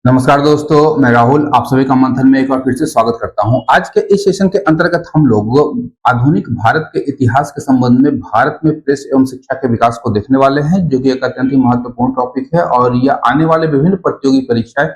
नमस्कार दोस्तों, मैं राहुल आप सभी का मंथन में एक बार फिर से स्वागत करता हूं। आज के इस सेशन के अंतर्गत हम लोग आधुनिक भारत के इतिहास के संबंध में भारत में प्रेस एवं शिक्षा के विकास को देखने वाले हैं, जो कि एक अत्यंत ही महत्वपूर्ण टॉपिक है और यह आने वाले विभिन्न प्रतियोगी परीक्षाएं,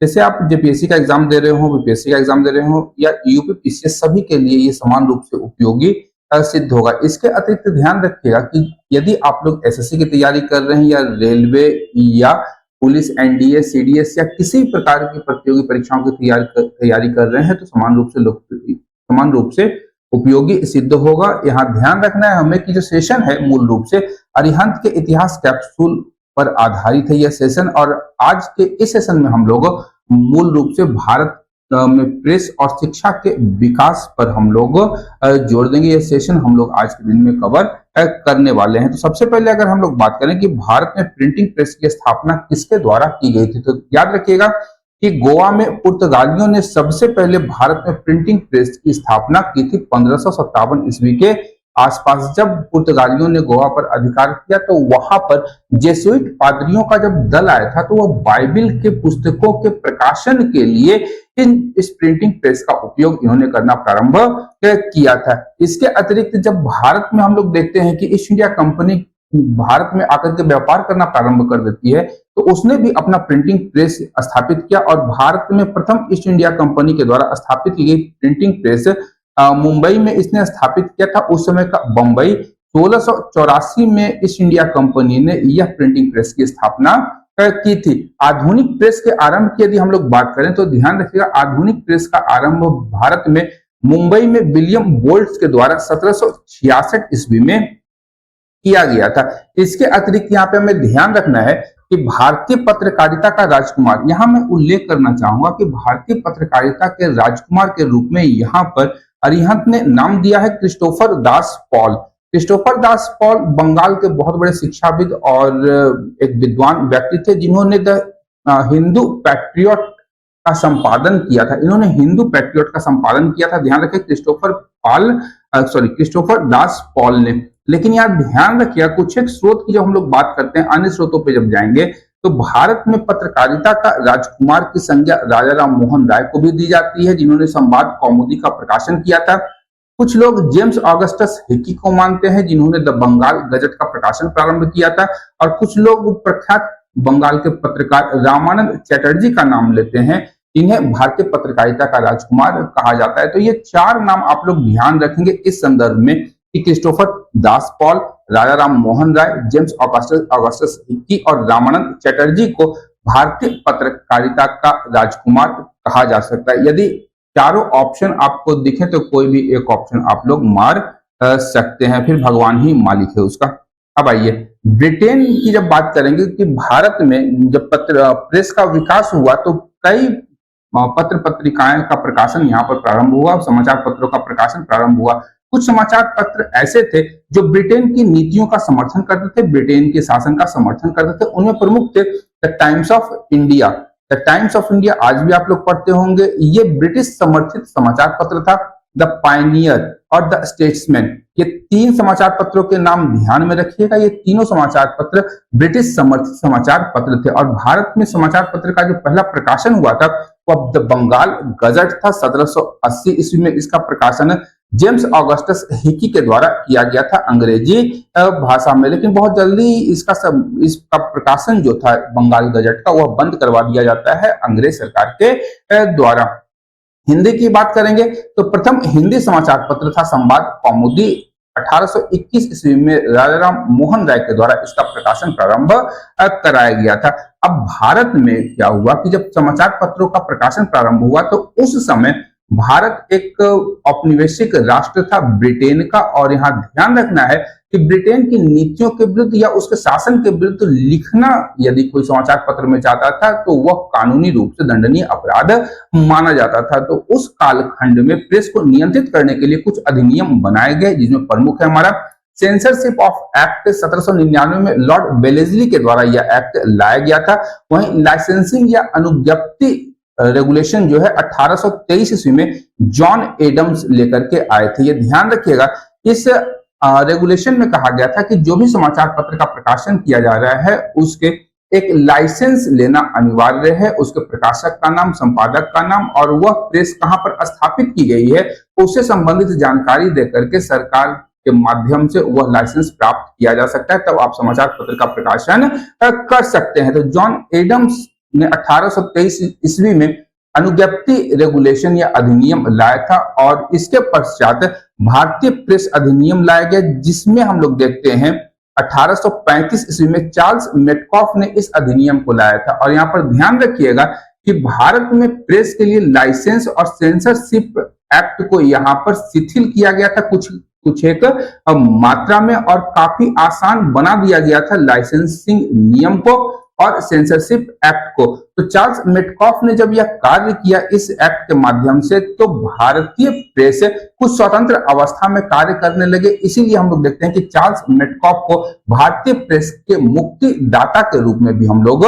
जैसे आप जेपीएससी का एग्जाम दे रहे हो, बीपीएससी का एग्जाम दे रहे हो या यूपीपीसीएस, सभी के लिए ये समान रूप से उपयोगी सिद्ध होगा। इसके अतिरिक्त ध्यान रखिएगा कि यदि आप लोग एसएससी की तैयारी कर रहे हैं या रेलवे या पुलिस, एनडीए, सीडीएस या किसी प्रकार की प्रतियोगी परीक्षाओं की तैयारी कर रहे हैं तो समान रूप से उपयोगी सिद्ध होगा। यहाँ ध्यान रखना है हमें कि जो सेशन है मूल रूप से अरिहंत के इतिहास कैप्सूल पर आधारित है यह सेशन, और आज के इस सेशन में हम लोग मूल रूप से भारत में प्रेस और शिक्षा के विकास पर हम लोग जोड़ देंगे। यह सेशन हम लोग आज के दिन में कवर करने वाले हैं। तो सबसे पहले अगर हम लोग बात करें कि भारत में प्रिंटिंग प्रेस की स्थापना किसके द्वारा की गई थी, तो याद रखिएगा कि गोवा में पुर्तगालियों ने सबसे पहले भारत में प्रिंटिंग प्रेस की स्थापना की थी 1557 ईस्वी के आसपास। जब पुर्तगालियों ने गोवा पर अधिकार किया तो वहां पर जेसुइट पादरियों का जब दल आया था तो वह बाइबिल के पुस्तकों के प्रकाशन के लिए इस प्रिंटिंग प्रेस का उपयोग इन्होंने करना प्रारंभ किया था। इसके अतिरिक्त जब भारत में हम लोग देखते हैं कि ईस्ट इंडिया कंपनी भारत में आकर के व्यापार करना प्रारंभ कर देती है तो उसने भी अपना प्रिंटिंग प्रेस स्थापित किया, और भारत में प्रथम ईस्ट इंडिया कंपनी के द्वारा स्थापित की गई प्रिंटिंग प्रेस मुंबई में इसने स्थापित किया था। उस समय का बंबई 1684 में ईस्ट इंडिया कंपनी ने यह प्रिंटिंग प्रेस की स्थापना की थी। आधुनिक प्रेस के आरंभ की यदि हम लोग बात करें तो ध्यान रखिएगा, आधुनिक प्रेस का आरंभ भारत में मुंबई में विलियम बोल्ट्स के द्वारा 1766 ईस्वी में किया गया था। इसके अतिरिक्त यहाँ पे हमें ध्यान रखना है कि भारतीय पत्रकारिता का राजकुमार, यहाँ मैं उल्लेख करना चाहूंगा कि भारतीय पत्रकारिता के राजकुमार के रूप में यहाँ पर अरिहंत ने नाम दिया है क्रिस्टोफर दास पॉल। क्रिस्टोफर दास पॉल बंगाल के बहुत बड़े शिक्षाविद और एक विद्वान व्यक्ति थे, जिन्होंने द हिंदू पैट्रियट का संपादन किया था। इन्होंने हिंदू पैट्रियट का संपादन किया था। ध्यान रखें क्रिस्टोफर दास पॉल ने। लेकिन यार ध्यान रखिए कुछ एक स्रोत की जब हम लोग बात करते हैं, अन्य स्रोतों पे जब जाएंगे तो भारत में पत्रकारिता का राजकुमार की संज्ञा राजा राम मोहन राय को भी दी जाती है, जिन्होंने संवाद कौमुदी का प्रकाशन किया था। कुछ लोग जेम्स ऑगस्टस हिकी को मानते हैं, जिन्होंने द बंगाल गजट का प्रकाशन प्रारंभ किया था, और कुछ लोग प्रख्यात बंगाल के पत्रकार रामानंद चैटर्जी का नाम लेते हैं, जिन्हें भारतीय पत्रकारिता का राजकुमार कहा जाता है। तो ये चार नाम आप लोग ध्यान रखेंगे इस संदर्भ में कि क्रिस्टोफर दास पॉल, राजा Ram Mohan Roy, James Augustus Hicky और रामानंद चैटर्जी को भारतीय पत्रकारिता का राजकुमार कहा जा सकता है। यदि चारों ऑप्शन आपको दिखे तो कोई भी एक ऑप्शन आप लोग मार सकते हैं, फिर भगवान ही मालिक है उसका। अब आइए ब्रिटेन की जब बात करेंगे कि भारत में जब प्रेस का विकास हुआ तो कई पत्र पत्रिकाएं का प्रकाशन यहाँ पर प्रारंभ हुआ, समाचार पत्रों का प्रकाशन प्रारंभ हुआ। कुछ समाचार पत्र ऐसे थे जो ब्रिटेन की नीतियों का समर्थन करते थे, ब्रिटेन के शासन का समर्थन करते थे। उनमें प्रमुख थे the times of India. The times of India आज भी आप लोग पढ़ते होंगे, ये ब्रिटिश समर्थित समाचार पत्र था। द पायनियर और द स्टेट्समैन, ये तीन समाचार पत्रों के नाम ध्यान में रखिएगा। ये तीनों समाचार पत्र ब्रिटिश समर्थित समाचार पत्र थे, और भारत में समाचार पत्र का जो पहला प्रकाशन हुआ था वो द बंगाल गजट था। 1780 ईस्वी में इसका प्रकाशन जेम्स ऑगस्टस हिकी के द्वारा किया गया था अंग्रेजी भाषा में, लेकिन बहुत जल्दी इसका प्रकाशन जो था बंगाल गजट का वह बंद करवा दिया जाता है अंग्रेज सरकार के द्वारा। हिंदी की बात करेंगे तो प्रथम हिंदी समाचार पत्र था संवाद कौमुदी। 1821 ईस्वी में राजा राम मोहन राय के द्वारा इसका प्रकाशन प्रारंभ कराया गया था। अब भारत में क्या हुआ कि जब समाचार पत्रों का प्रकाशन प्रारंभ हुआ तो उस समय भारत एक औपनिवेशिक राष्ट्र था ब्रिटेन का, और यहाँ ध्यान रखना है कि ब्रिटेन की नीतियों के विरुद्ध या उसके शासन के विरुद्ध लिखना यदि कोई समाचार पत्र में जाता था तो वह कानूनी रूप से दंडनीय अपराध माना जाता था। तो उस कालखंड में प्रेस को नियंत्रित करने के लिए कुछ अधिनियम बनाए गए, जिसमें प्रमुख है हमारा सेंसरशिप ऑफ एक्ट 1799 में लॉर्ड वेलेस्ली के द्वारा यह एक्ट लाया गया था। वहीं लाइसेंसिंग या अनुज्ञप्ति रेगुलेशन जो है 1823 ईस्वी में जॉन एडम्स लेकर के आए थे। ये ध्यान रखिएगा, इस रेगुलेशन में कहा गया था कि जो भी समाचार पत्र का प्रकाशन किया जा रहा है उसके एक लाइसेंस लेना अनिवार्य है, उसके प्रकाशक का नाम, संपादक का नाम और वह प्रेस कहां पर स्थापित की गई है उससे संबंधित जानकारी देकर के सरकार के माध्यम से वह लाइसेंस प्राप्त किया जा सकता है, तब आप समाचार पत्र का प्रकाशन कर सकते हैं। तो जॉन एडम्स ने 1823 ईस्वी में अनुज्ञप्ति रेगुलेशन या अधिनियम लाया था और इसके पश्चात भारतीय प्रेस अधिनियम लाया गया, जिसमें हम लोग देखते हैं 1835 ईस्वी में चार्ल्स मेटकॉफ ने इस अधिनियम को लाया था। और यहाँ पर ध्यान रखिएगा कि भारत में प्रेस के लिए लाइसेंस और सेंसरशिप एक्ट को यहाँ पर शिथिल किया गया था कुछ एक मात्रा में, और काफी आसान बना दिया गया था लाइसेंसिंग नियम को और सेंसरशिप एक्ट को। तो चार्ल्स मेटकॉफ ने जब यह कार्य किया इस एक्ट के माध्यम से, तो भारतीय प्रेस कुछ स्वतंत्र अवस्था में कार्य करने लगे। इसीलिए हम लोग देखते हैं कि चार्ल्स मेटकॉफ को भारतीय प्रेस के मुक्तिदाता के रूप में भी हम लोग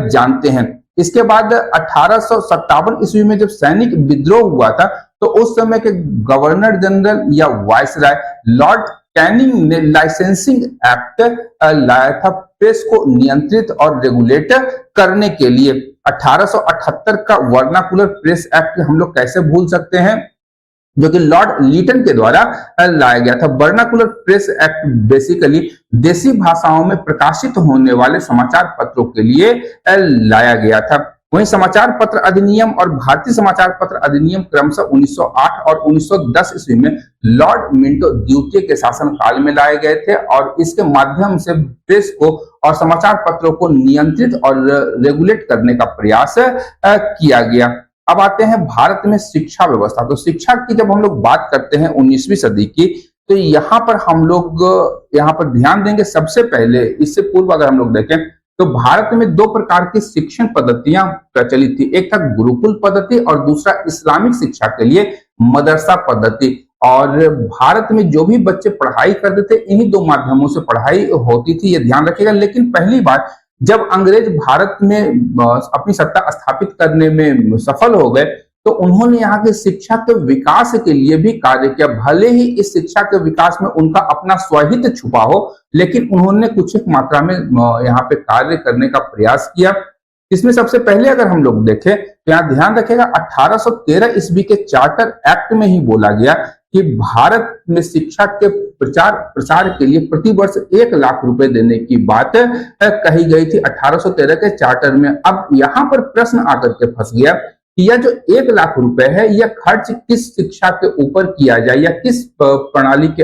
जानते हैं। इसके बाद 1857 ईस्वी में जब सैनिक विद्रोह हुआ था, तो उस समय के गवर्नर जनरल या वायसराय लॉर्ड कैनिंग ने लाइसेंसिंग एक्ट लाया था प्रेस को नियंत्रित और रेगुलेट करने के लिए। 1878 का वर्नाकुलर प्रेस एक्ट हम लोग कैसे भूल सकते हैं, जो कि लॉर्ड लीटन के द्वारा लाया गया था। वर्नाकुलर प्रेस एक्ट बेसिकली देसी भाषाओं में प्रकाशित होने वाले समाचार पत्रों के लिए लाया गया था। वहीं समाचार पत्र अधिनियम और भारतीय समाचार पत्र अधिनियम क्रमशः 1908 और 1910 ईस्वी में लॉर्ड मिंटो द्वितीय के शासन काल में लाए गए थे और इसके माध्यम से प्रेस को और समाचार पत्रों को नियंत्रित और रेगुलेट करने का प्रयास किया गया। अब आते हैं भारत में शिक्षा व्यवस्था। तो शिक्षा की जब हम लोग बात करते हैं 19वीं सदी की, तो यहाँ पर हम लोग ध्यान देंगे। सबसे पहले, इससे पूर्व अगर हम लोग देखें तो भारत में दो प्रकार की शिक्षण पद्धतियां प्रचलित थी। एक था गुरुकुल पद्धति और दूसरा इस्लामिक शिक्षा के लिए मदरसा पद्धति। और भारत में जो भी बच्चे पढ़ाई करते थे, इन्हीं दो माध्यमों से पढ़ाई होती थी, ये ध्यान रखिएगा। लेकिन पहली बार जब अंग्रेज भारत में अपनी सत्ता स्थापित करने में सफल हो गए, तो उन्होंने यहाँ के शिक्षा के विकास के लिए भी कार्य किया। भले ही इस शिक्षा के विकास में उनका अपना स्वहित छुपा हो, लेकिन उन्होंने कुछ एक मात्रा में यहाँ पे कार्य करने का प्रयास किया। इसमें सबसे पहले अगर हम लोग देखें तो यहाँ ध्यान रखेगा 1813 ईस्वी के चार्टर एक्ट में ही बोला गया कि भारत में शिक्षा के प्रचार प्रसार के लिए प्रति वर्ष 1 लाख रुपए देने की बात कही गई थी 1813 के चार्टर में। अब यहाँ पर प्रश्न आकर के फंस गया कि यह जो 1 लाख रुपए है, यह खर्च किस शिक्षा के ऊपर किया जाए या किस प्रणाली के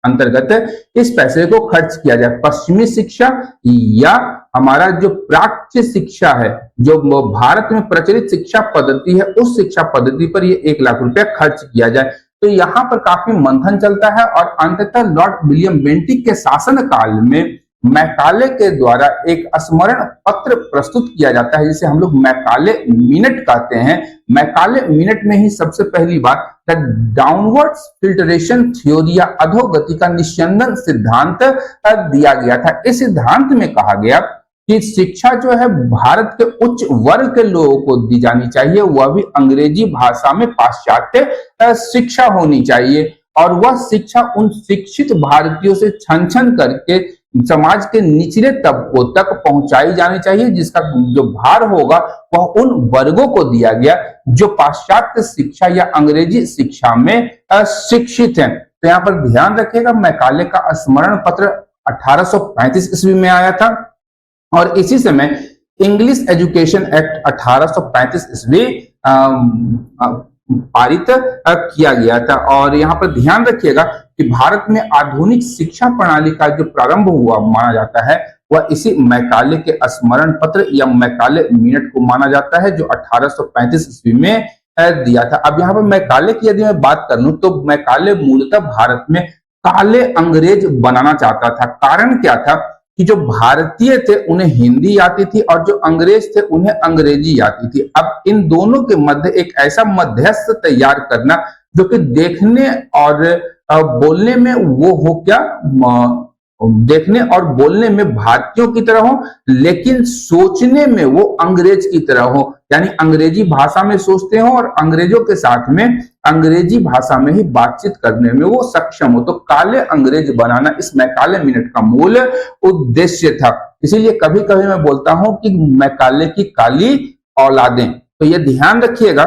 अंतर्गत इस पैसे को खर्च किया जाए, पश्चिमी शिक्षा या हमारा जो प्राच्य शिक्षा है, जो भारत में प्रचलित शिक्षा पद्धति है, उस शिक्षा पद्धति पर ये 1 लाख रुपया खर्च किया जाए। तो यहाँ पर काफी मंथन चलता है और अंततः लॉर्ड विलियम बेंटिक के शासन काल में मैकाले के द्वारा एक स्मरण पत्र प्रस्तुत किया जाता है, जिसे हम लोग मैकाले मिनट कहते हैं। मैकाले मिनट में ही सबसे पहली बार द डाउनवर्ड फिल्ट्रेशन थ्योरी या अधोगति का निस्यंदन सिद्धांत दिया गया था। इस सिद्धांत में कहा गया कि शिक्षा जो है भारत के उच्च वर्ग के लोगों को दी जानी चाहिए, वह भी अंग्रेजी भाषा में पाश्चात्य शिक्षा होनी चाहिए, और वह शिक्षा उन शिक्षित भारतीयों से छन छन करके समाज के निचले तबकों तक पहुंचाई जानी चाहिए, जिसका जो भार होगा वह उन वर्गों को दिया गया जो पाश्चात्य शिक्षा या अंग्रेजी शिक्षा में शिक्षित हैं। तो यहाँ पर ध्यान रखिएगा, मैकाले का स्मरण पत्र 1835 ईस्वी में आया था और इसी समय इंग्लिश एजुकेशन एक्ट 1835 ईस्वी पारित किया गया था। और यहाँ पर ध्यान रखिएगा कि भारत में आधुनिक शिक्षा प्रणाली का जो प्रारंभ हुआ माना जाता है, वह इसी मैकाले के स्मरण पत्र या मैकाले मिनट को माना जाता है, जो 1835 ईस्वी में दिया था। अब यहाँ पर मैकाले की यदि मैं बात कर लूं, तो मैकाले मूलतः भारत में काले अंग्रेज बनाना चाहता था। कारण क्या था कि जो भारतीय थे उन्हें हिंदी आती थी और जो अंग्रेज थे उन्हें अंग्रेजी आती थी। अब इन दोनों के मध्य एक ऐसा मध्यस्थ तैयार करना जो कि देखने और बोलने में वो हो क्या देखने और बोलने में भारतीयों की तरह हो, लेकिन सोचने में वो अंग्रेज की तरह हो, यानी अंग्रेजी भाषा में सोचते हो और अंग्रेजों के साथ में अंग्रेजी भाषा में ही बातचीत करने में वो सक्षम हो। तो काले अंग्रेज बनाना इस मैकाले मिनट का मूल उद्देश्य था। इसीलिए कभी कभी मैं बोलता हूं कि मैकाले की काली औलादें। तो ये ध्यान रखिएगा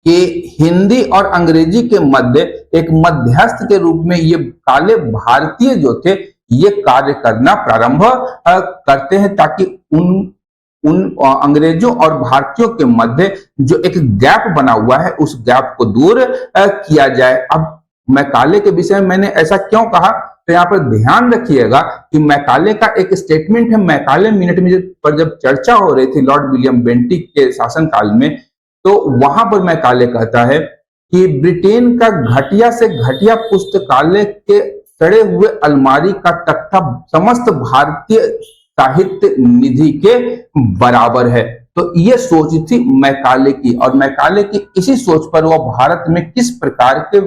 कि हिंदी और अंग्रेजी के मध्य एक मध्यस्थ के रूप में ये काले भारतीय जो थे ये कार्य करना प्रारंभ करते हैं, ताकि उन अंग्रेजों और भारतीयों के मध्य जो एक गैप बना हुआ है उस गैप को दूर किया जाए। अब मैकाले के विषय में मैंने ऐसा क्यों कहा, तो यहाँ पर ध्यान रखिएगा कि मैकाले का एक स्टेटमेंट है, मैकाले मिनट में पर जब चर्चा हो रही थी लॉर्ड विलियम बेंटिक के शासनकाल में, तो वहां पर मैकाले कहता है कि ब्रिटेन का घटिया से घटिया पुस्तकालय के सड़े हुए अलमारी का तख्ता समस्त भारतीय साहित्य निधि के बराबर है। तो ये सोच थी मैकाले की, और मैकाले की इसी सोच पर वह भारत में किस प्रकार के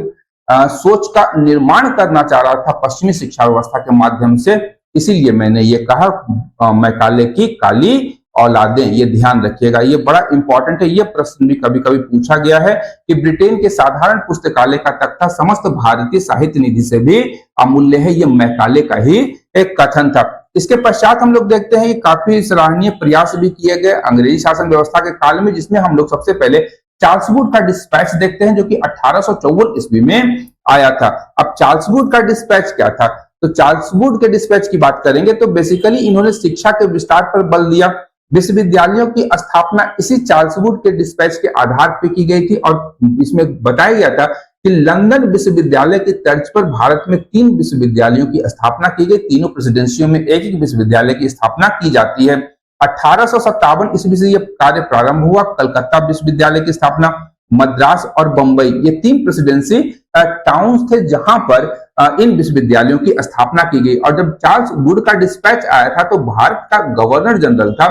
सोच का निर्माण करना चाह रहा था पश्चिमी शिक्षा व्यवस्था के माध्यम से। इसीलिए मैंने ये कहा मैकाले की काली औलादें। ये ध्यान रखिएगा, ये बड़ा इंपॉर्टेंट है। ये प्रश्न भी कभी कभी पूछा गया है कि ब्रिटेन के साधारण पुस्तकालय का तख्ता समस्त भारतीय साहित्य निधि से भी अमूल्य है। ये मैकाले का ही एक कथन था। इसके पश्चात हम लोग देखते हैं कि काफी सराहनीय प्रयास भी किए गए अंग्रेजी शासन व्यवस्था के काल में, जिसमें हम लोग सबसे पहले चार्ल्स वुड का डिस्पैच देखते हैं जो कि 1854 ईस्वी में आया था। अब चार्ल्स वुड का डिस्पैच क्या था, तो चार्ल्स वुड के डिस्पैच की बात करेंगे तो बेसिकली इन्होंने शिक्षा के विस्तार पर बल दिया। विश्वविद्यालयों की स्थापना इसी चार्ल्स वुड के डिस्पैच के आधार पर की गई थी, और इसमें बताया गया था कि लंदन विश्वविद्यालय की तर्ज पर भारत में 3 विश्वविद्यालयों की स्थापना की गई। तीनों प्रेसिडेंसियों में एक एक विश्वविद्यालय की स्थापना की जाती है। 1857 ईस्वी से यह कार्य प्रारंभ हुआ। कलकत्ता विश्वविद्यालय की स्थापना, मद्रास और बंबई ये 3 प्रेसिडेंसी टाउन्स थे जहां पर इन विश्वविद्यालयों की स्थापना की गई। और जब चार्ल्स वुड का डिस्पैच आया था तो भारत का गवर्नर जनरल था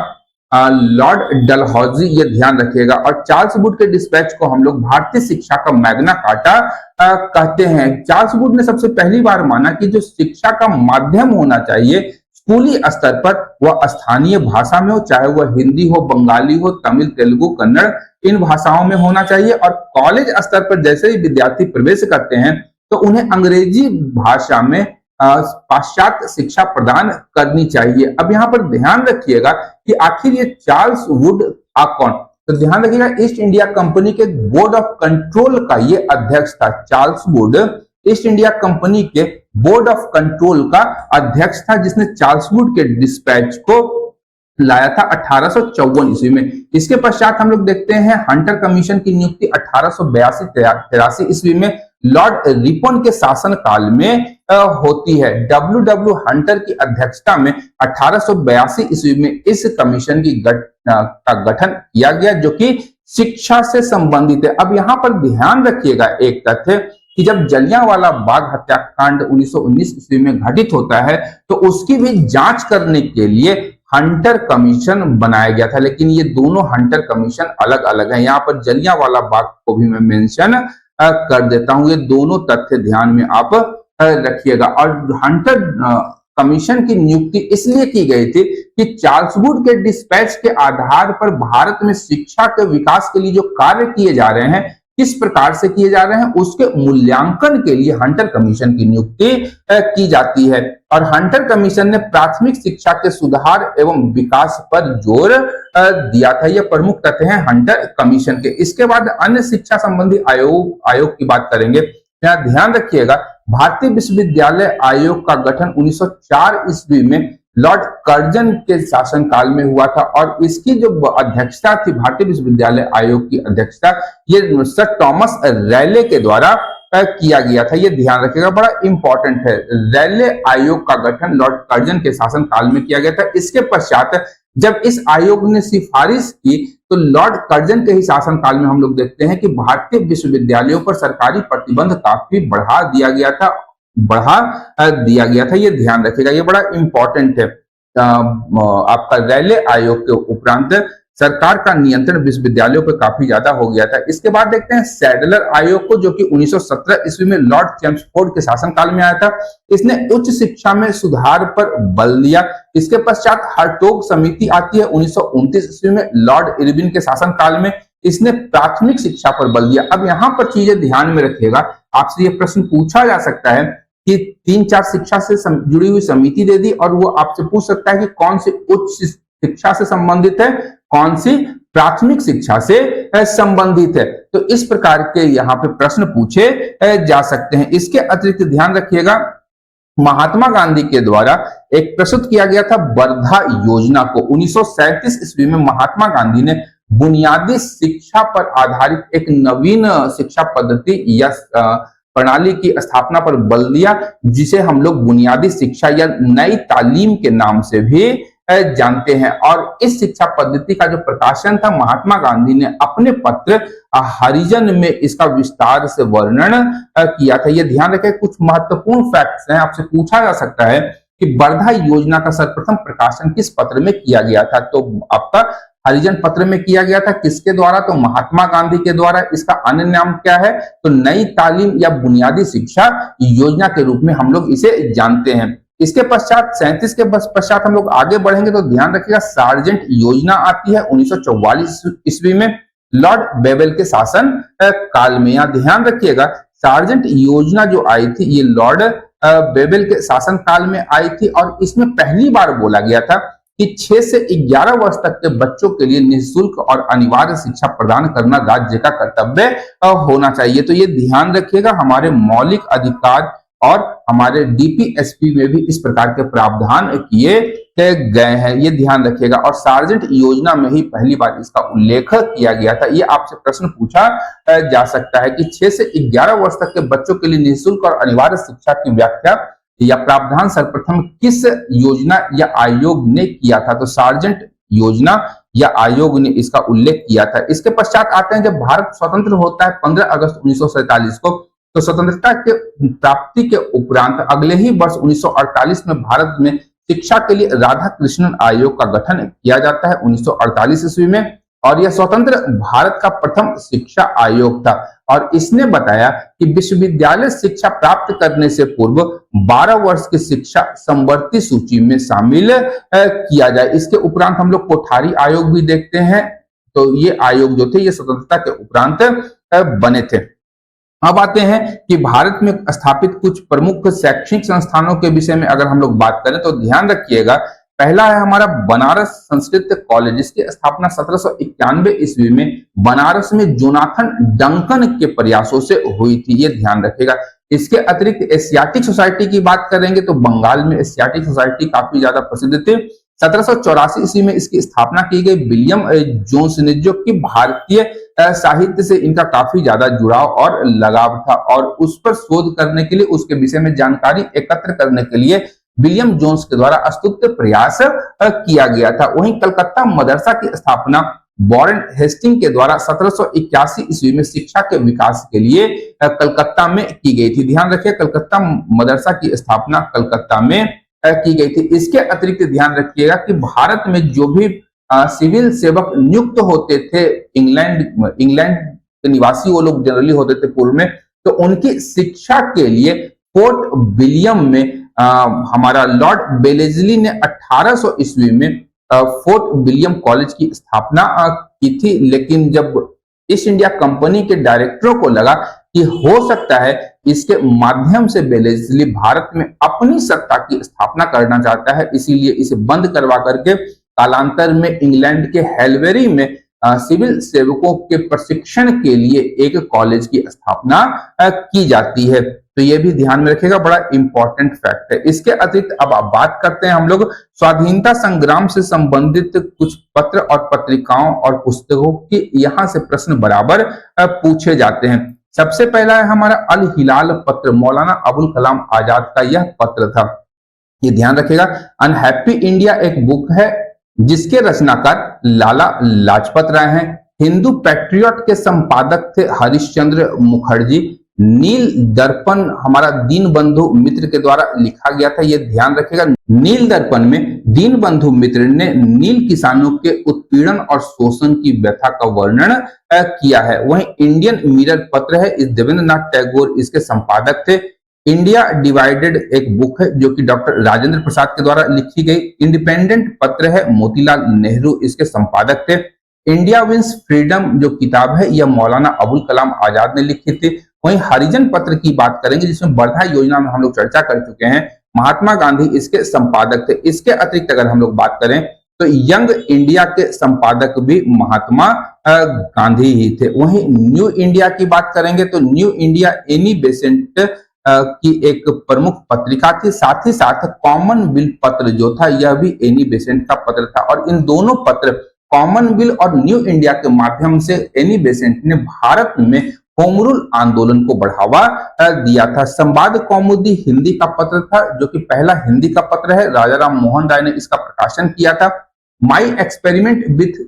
लॉर्ड डलहौजी, ये ध्यान रखिएगा। और चार्ल्स वुड के डिस्पैच को हम लोग भारतीय शिक्षा का मैग्ना कार्टा कहते हैं। चार्ल्स वुड ने सबसे पहली बार माना कि जो शिक्षा का माध्यम होना चाहिए स्कूली स्तर पर वह स्थानीय भाषा में हो, चाहे वह हिंदी हो, बंगाली हो, तमिल, तेलुगु, कन्नड़ इन भाषाओं में होना चाहिए। और कॉलेज स्तर पर जैसे ही विद्यार्थी प्रवेश करते हैं तो उन्हें अंग्रेजी भाषा में पाश्चात्य शिक्षा प्रदान करनी चाहिए। अब यहाँ पर ध्यान रखिएगा कि आखिर ये चार्ल्स वुड कौन, तो ध्यान रखिएगा ईस्ट इंडिया कंपनी के बोर्ड ऑफ कंट्रोल का ये अध्यक्ष था। Charles Wood east India company के बोर्ड ऑफ कंट्रोल का अध्यक्ष था, जिसने चार्ल्स वुड के डिस्पैच को लाया था 1854 ईस्वी में। इसके पश्चात हम लोग देखते हैं हंटर कमीशन की नियुक्ति 1882-83 ईस्वी में लॉर्ड रिपन के शासन काल में होती है। डब्ल्यू हंटर की अध्यक्षता में 1882 ईस्वी में इस कमीशन की का गठन किया गया जो कि शिक्षा से संबंधित है। अब यहाँ पर ध्यान रखिएगा एक तथ्य कि जब जलियांवाला बाग हत्याकांड 1919 ईस्वी में घटित होता है तो उसकी भी जांच करने के लिए हंटर कमीशन बनाया गया था, लेकिन ये दोनों हंटर कमीशन अलग अलग हैं। यहाँ पर जलियांवाला बाग को भी मैं मेंशन कर देता हूं, ये दोनों तथ्य ध्यान में आप रखिएगा। और हंटर कमीशन की नियुक्ति इसलिए की गई थी कि चार्ल्स वुड के डिस्पैच के आधार पर भारत में शिक्षा के विकास के लिए जो कार्य किए जा रहे हैं किस प्रकार से किए जा रहे हैं उसके मूल्यांकन के लिए हंटर कमीशन की नियुक्ति की जाती है। और हंटर कमीशन ने प्राथमिक शिक्षा के सुधार एवं विकास पर जोर दिया था। यह प्रमुख तथ्य हैं हंटर कमीशन के। इसके बाद अन्य शिक्षा संबंधी आयोग की बात करेंगे। यहाँ ध्यान रखिएगा भारतीय विश्वविद्यालय आयोग का गठन 1904 ईस्वी में लॉर्ड कर्जन के शासनकाल में हुआ था, और इसकी जो अध्यक्षता थी भारतीय विश्वविद्यालय आयोग की अध्यक्षता ये सर थॉमस रैले के द्वारा किया गया था। ये ध्यान रखिएगा, बड़ा इंपॉर्टेंट है। रैले आयोग का गठन लॉर्ड कर्जन के शासनकाल में किया गया था। इसके पश्चात जब इस आयोग ने सिफारिश की तो लॉर्ड कर्जन के ही शासनकाल में हम लोग देखते हैं कि भारतीय विश्वविद्यालयों पर सरकारी प्रतिबंध काफी बढ़ा दिया गया था। ये ध्यान रखिएगा, ये बड़ा इंपॉर्टेंट है। आपका रैले आयोग के उपरांत सरकार का नियंत्रण विश्वविद्यालयों पर काफी ज्यादा हो गया था। इसके बाद देखते हैं सैडलर आयोग को, जो कि 1917 ईस्वी में लॉर्ड चेम्सफोर्ड के शासनकाल में आया था। इसने उच्च शिक्षा में सुधार पर बल दिया। इसके पश्चात हर्टोग समिति आती है 1929 ईस्वी में लॉर्ड इरविन के शासनकाल में। इसने प्राथमिक शिक्षा पर बल दिया। अब यहाँ पर चीजें ध्यान में रखिएगा, आपसे यह प्रश्न पूछा जा सकता है कि 3-4 शिक्षा से जुड़ी हुई समिति दे दी और वो आपसे पूछ सकता है कि कौन सी उच्च शिक्षा से संबंधित है, कौन सी प्राथमिक शिक्षा से संबंधित है। तो इस प्रकार के यहाँ पे प्रश्न पूछे जा सकते हैं। इसके अतिरिक्त ध्यान रखिएगा, महात्मा गांधी के द्वारा एक प्रस्तुत किया गया था वर्धा योजना को। 1937 ईस्वी में महात्मा गांधी ने बुनियादी शिक्षा पर आधारित एक नवीन शिक्षा पद्धति या प्रणाली की स्थापना पर बल दिया, जिसे हम लोग बुनियादी शिक्षा या नई तालीम के नाम से भी जानते हैं। और इस शिक्षा पद्धति का जो प्रकाशन था, महात्मा गांधी ने अपने पत्र हरिजन में इसका विस्तार से वर्णन किया था। यह ध्यान रखें, कुछ महत्वपूर्ण फैक्ट्स हैं, आपसे पूछा जा सकता है कि वर्धा योजना का सर्वप्रथम प्रकाशन किस पत्र में किया गया था। तो आपका हरिजन पत्र में किया गया था। किसके द्वारा? तो महात्मा गांधी के द्वारा। इसका अन्य नाम क्या है? तो नई तालीम या बुनियादी शिक्षा योजना के रूप में हम लोग इसे जानते हैं। इसके पश्चात 37 के पश्चात हम लोग आगे बढ़ेंगे तो ध्यान रखिएगा, सार्जेंट योजना आती है 1944 ईस्वी में लॉर्ड बेवेल के शासन काल में। यहाँ ध्यान रखिएगा, सार्जेंट योजना जो आई थी ये लॉर्ड बेवेल के शासन काल में आई थी और इसमें पहली बार बोला गया था कि 6 से 11 वर्ष तक के बच्चों के लिए निःशुल्क और अनिवार्य शिक्षा प्रदान करना राज्य का कर्तव्य होना चाहिए। तो ये ध्यान रखिएगा, हमारे मौलिक अधिकार और हमारे डीपीएसपी में भी इस प्रकार के प्रावधान किए गए हैं, ये ध्यान रखिएगा। और सार्जेंट योजना में ही पहली बार इसका उल्लेख किया गया था। ये आपसे प्रश्न पूछा जा सकता है कि 6 से 11 वर्ष तक के बच्चों के लिए निःशुल्क और अनिवार्य शिक्षा की व्याख्या या प्रावधान सर्वप्रथम किस योजना या आयोग ने किया था? तो सार्जेंट योजना या आयोग ने इसका उल्लेख किया था। इसके पश्चात आते हैं, जब भारत स्वतंत्र होता है 15 अगस्त 1947 को, तो स्वतंत्रता के प्राप्ति के उपरांत अगले ही वर्ष 1948 में भारत में शिक्षा के लिए राधा कृष्णन आयोग का गठन किया जाता है 1948 ईस्वी में। और यह स्वतंत्र भारत का प्रथम शिक्षा आयोग था और इसने बताया कि विश्वविद्यालय शिक्षा प्राप्त करने से पूर्व 12 वर्ष की शिक्षा समवर्ती सूची में शामिल किया जाए। इसके उपरांत हम लोग कोठारी आयोग भी देखते हैं। तो ये आयोग जो थे ये स्वतंत्रता के उपरांत बने थे। अब आते हैं कि भारत में स्थापित कुछ प्रमुख शैक्षणिक संस्थानों के विषय में अगर हम लोग बात करें तो ध्यान रखिएगा, पहला है हमारा बनारस संस्कृत कॉलेज, जिसकी स्थापना 1791 ईस्वी में बनारस में जोनाथन डंकन के प्रयासों से हुई थी, ये ध्यान रखिएगा। इसके अतिरिक्त एशियाटिक सोसाइटी की बात करेंगे तो बंगाल में एशियाटिक सोसाइटी काफी ज्यादा प्रसिद्ध थे। 1784 ईस्वी में इसकी स्थापना की गई। विलियम जोन्स ने, जो कि भारतीय साहित्य से इनका काफी ज्यादा जुड़ाव और लगाव था और उस पर शोध करने के लिए, उसके विषय में जानकारी एकत्र करने के लिए विलियम जोन्स के द्वारा अस्तुत्य प्रयास किया गया था। वहीं कलकत्ता मदरसा की स्थापना वॉरेन हेस्टिंग के द्वारा 1781 ईस्वी में शिक्षा के विकास के लिए कलकत्ता में की गई थी। ध्यान रखिए, कलकत्ता मदरसा की स्थापना कलकत्ता में की गई थी। इसके अतिरिक्त ध्यान रखिएगा कि भारत में जो भी सिविल सेवक नियुक्त होते थे, इंग्लैंड के निवासी वो लोग जनरली होते थे पूर्व में, तो उनकी शिक्षा के लिए फोर्ट विलियम में हमारा लॉर्ड बेलेजली ने 1800 ईस्वी में फोर्ट विलियम कॉलेज की स्थापना की थी। लेकिन जब ईस्ट इंडिया कंपनी के डायरेक्टरों को लगा कि हो सकता है इसके माध्यम से बेलेजली भारत में अपनी सत्ता की स्थापना करना चाहता है, इसीलिए इसे बंद करवा करके कालांतर में इंग्लैंड के हेल्वेरी में सिविल सेवकों के प्रशिक्षण के लिए एक कॉलेज की स्थापना की जाती है। तो ये भी ध्यान में रखिएगा, बड़ा इंपॉर्टेंट फैक्ट है। इसके अतिरिक्त अब आप बात करते हैं हम लोग स्वाधीनता संग्राम से संबंधित कुछ पत्र और पत्रिकाओं और पुस्तकों की, यहां से प्रश्न बराबर पूछे जाते हैं। सबसे पहला है हमारा अल हिलाल पत्र, मौलाना अबुल कलाम आजाद का यह पत्र था, ये ध्यान रखिएगा। अनहैप्पी इंडिया एक बुक है जिसके रचनाकार लाला लाजपत राय हैं। हिंदू पैट्रियट के संपादक थे हरिश्चंद्र मुखर्जी। नील दर्पण हमारा दीनबंधु मित्र के द्वारा लिखा गया था, ये ध्यान रखिएगा। नील दर्पण में दीनबंधु मित्र ने नील किसानों के उत्पीड़न और शोषण की व्यथा का वर्णन किया है। वहीं इंडियन मिरर पत्र है, इस देवेंद्रनाथ टैगोर इसके संपादक थे। इंडिया डिवाइडेड एक बुक है जो कि डॉक्टर राजेंद्र प्रसाद के द्वारा लिखी गई। इंडिपेंडेंट पत्र है, मोतीलाल नेहरू इसके संपादक थे। इंडिया विंस फ्रीडम जो किताब है यह मौलाना अबुल कलाम आजाद ने लिखी थी। वहीं हरिजन पत्र की बात करेंगे जिसमें वर्धा योजना में हम लोग चर्चा कर चुके हैं, महात्मा गांधी इसके संपादक थे। इसके अतिरिक्त अगर हम लोग बात करें तो यंग इंडिया के संपादक भी महात्मा गांधी ही थे। वहीं न्यू इंडिया की बात करेंगे तो न्यू इंडिया एनी बेसेंट की एक प्रमुख पत्रिका थी। साथ ही साथ कॉमनवेल्थ पत्र जो था यह भी एनी बेसेंट का पत्र था, और इन दोनों पत्र कॉमनवेल्थ और न्यू इंडिया के माध्यम से एनी बेसेंट ने भारत में होम रूल आंदोलन को बढ़ावा दिया था। संवाद कौमुदी हिंदी का पत्र था जो कि पहला हिंदी का पत्र है, राजा राम मोहन राय ने इसका प्रकाशन किया था। माई एक्सपेरिमेंट विथ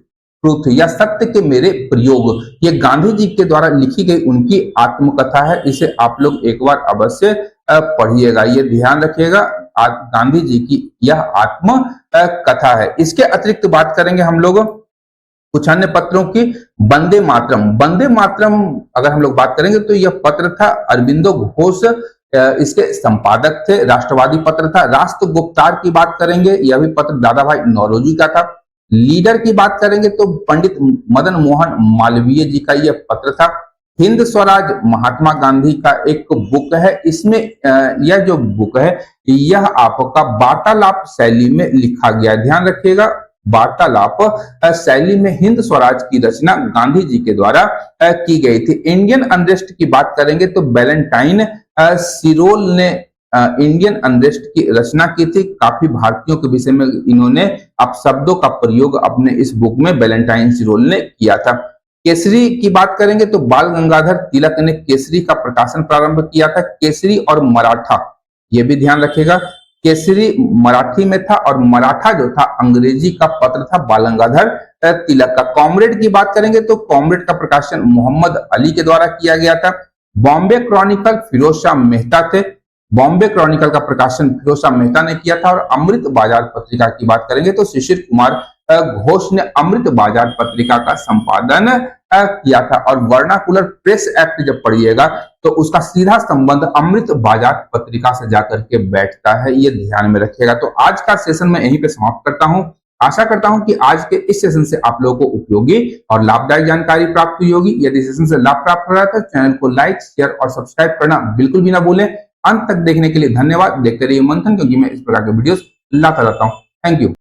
ट्रूथ या सत्य के मेरे प्रयोग, ये गांधी जी के द्वारा लिखी गई उनकी आत्मकथा है। इसे आप लोग एक बार अवश्य पढ़िएगा, ये ध्यान रखिएगा, गांधी जी की यह आत्म कथा है। इसके अतिरिक्त बात करेंगे हम लोग कुछ अन्य पत्रों की। वंदे मातरम, वंदे मातरम अगर हम लोग बात करेंगे तो यह पत्र था अरविंदो घोष इसके संपादक थे, राष्ट्रवादी पत्र था। राष्ट्र गुप्तार की बात करेंगे, यह भी पत्र दादा भाई नौरोजी का था। लीडर की बात करेंगे तो पंडित मदन मोहन मालवीय जी का यह पत्र था। हिंद स्वराज महात्मा गांधी का एक बुक है, इसमें यह जो बुक है यह आपका वार्तालाप शैली में लिखा गया है, ध्यान रखिएगा। वार्तालाप शैली में हिंद स्वराज की रचना गांधी जी के द्वारा की गई थी। इंडियन अनरेस्ट की बात करेंगे तो वैलेंटाइन सिरोल ने इंडियन अनरेस्ट की रचना की थी। काफी भारतीयों के विषय में इन्होंने अपशब्दों का प्रयोग अपने इस बुक में वैलेंटाइन सिरोल ने किया था। केसरी की बात करेंगे तो बाल गंगाधर तिलक ने केसरी का प्रकाशन प्रारंभ किया था। केसरी और मराठा, यह भी ध्यान रखिएगा, केसरी मराठी में था और मराठा जो था अंग्रेजी का पत्र था बाल गंगाधर तिलक का। कॉमरेड की बात करेंगे तो कॉमरेड का प्रकाशन मोहम्मद अली के द्वारा किया गया था। बॉम्बे क्रॉनिकल फिरोज शाह मेहता थे, बॉम्बे क्रॉनिकल का प्रकाशन फिरोज शाह मेहता ने किया था। और अमृत बाजार पत्रिका की बात करेंगे तो शिशिर कुमार घोष ने अमृत बाजार पत्रिका का संपादन किया था। और वर्नाकुलर प्रेस एक्ट जब पढ़िएगा तो उसका सीधा संबंध अमृत बाजार पत्रिका से जाकर के बैठता है, ये ध्यान में रखिएगा। तो आज का सेशन मैं यहीं पे समाप्त करता हूं। आशा करता हूं कि आज के इस सेशन से आप लोगों को उपयोगी और लाभदायक जानकारी प्राप्त हुई होगी। यदि सेशन से लाभ प्राप्त हो रहा है तो चैनल को लाइक, शेयर और सब्सक्राइब करना बिल्कुल भी ना भूलें। अंत तक देखने के लिए धन्यवाद। देखते रहिए मंथन, क्योंकि मैं इस प्रकार के वीडियोस लाता रहता हूं। Thank you.